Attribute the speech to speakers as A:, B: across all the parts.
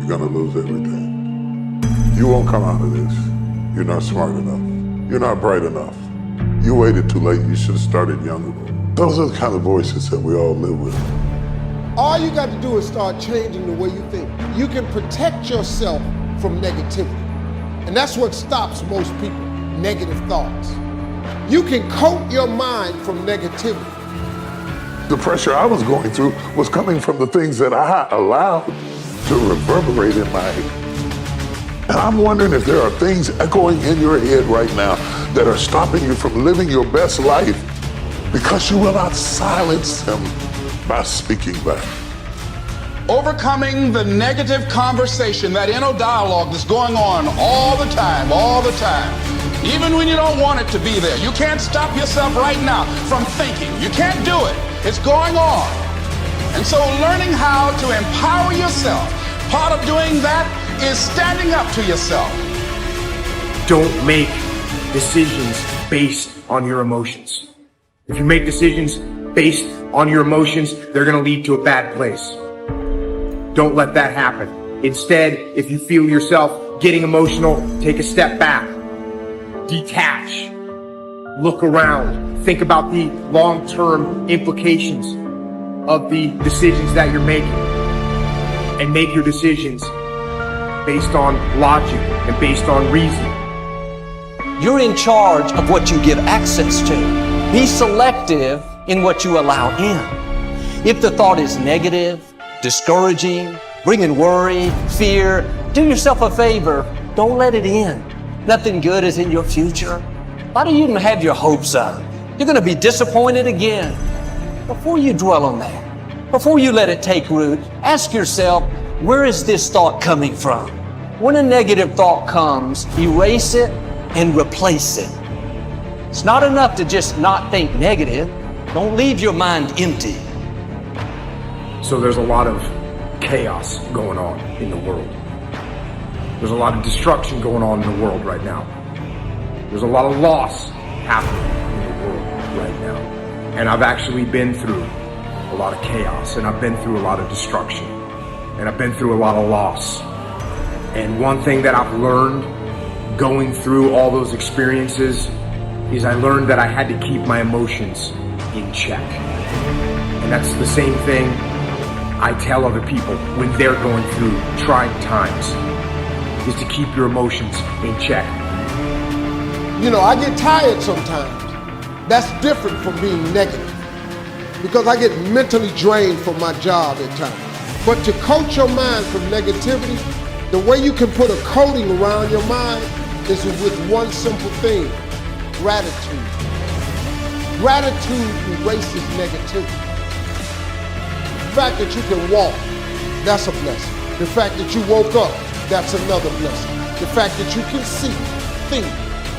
A: you're gonna lose everything. You won't come out of this. You're not smart enough. You're not bright enough. You waited too late. You should have started younger. Those are the kind of voices that we all live with.
B: All you got to do is start changing the way you think. You can protect yourself from negativity. And that's what stops most people, negative thoughts. You can coat your mind from negativity.
A: The pressure I was going through was coming from the things that I allowed to reverberate in my head. And I'm wondering if there are things echoing in your head right now that are stopping you from living your best life because you will not silence them by speaking back.
C: Overcoming the negative conversation, that inner dialogue that's going on all the time. Even when you don't want it to be there. You can't stop yourself right now from thinking. You can't do it. It's going on. And so learning how to empower yourself, part of doing that is standing up to yourself.
D: Don't make decisions based on your emotions. If you make decisions based on your emotions, they're going to lead to a bad place. Don't let that happen. Instead, if you feel yourself getting emotional, take a step back. Detach. Look around. Think about the long-term implications of the decisions that you're making. And make your decisions based on logic and based on reason.
E: You're in charge of what you give access to. Be selective in what you allow in. If the thought is negative, discouraging, bringing worry, fear, do yourself a favor, don't let it in. Nothing good is in your future. Why do you even have your hopes up? You're going to be disappointed again. Before you dwell on that, before you let it take root, ask yourself, where is this thought coming from? When a negative thought comes, erase it and replace it. It's not enough to just not think negative. Don't leave your mind empty.
D: So there's a lot of chaos going on in the world. There's a lot of destruction going on in the world right now. There's a lot of loss happening in the world right now. And I've actually been through a lot of chaos, and I've been through a lot of destruction, and I've been through a lot of loss. And one thing that I've learned going through all those experiences is I learned that I had to keep my emotions in check. And that's the same thing I tell other people when they're going through trying times, is to keep your emotions in check.
B: You know, I get tired sometimes. That's different from being negative because I get mentally drained from my job at times. But to coat your mind from negativity, the way you can put a coating around your mind is with one simple thing: gratitude. Gratitude erases negativity. The fact that you can walk, that's a blessing. The fact that you woke up, that's another blessing. The fact that you can see, think,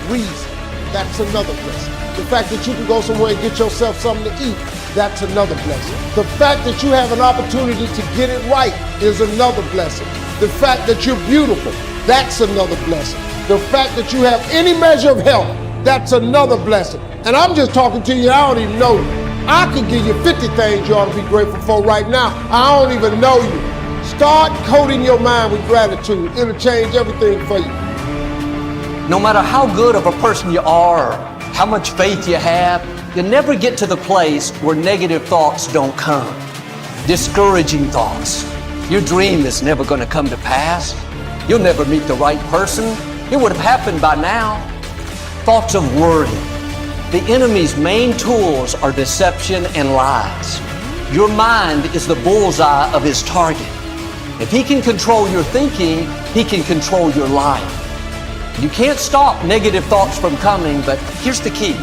B: reason, that's another blessing. The fact that you can go somewhere and get yourself something to eat, that's another blessing. The fact that you have an opportunity to get it right is another blessing. The fact that you're beautiful, that's another blessing. The fact that you have any measure of health, that's another blessing. And I'm just talking to you, I don't even know you. I could give you 50 things you ought to be grateful for right now. I don't even know you. Start coating your mind with gratitude. It'll change everything for you.
E: No matter how good of a person you are, or how much faith you have, you'll never get to the place where negative thoughts don't come. Discouraging thoughts. Your dream is never going to come to pass. You'll never meet the right person. It would have happened by now. Thoughts of worry. The enemy's main tools are deception and lies. Your mind is the bullseye of his target. If he can control your thinking, he can control your life. You can't stop negative thoughts from coming, but here's the key.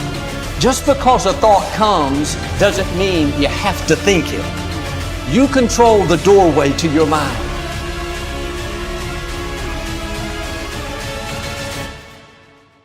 E: Just because a thought comes doesn't mean you have to think it. You control the doorway to your mind.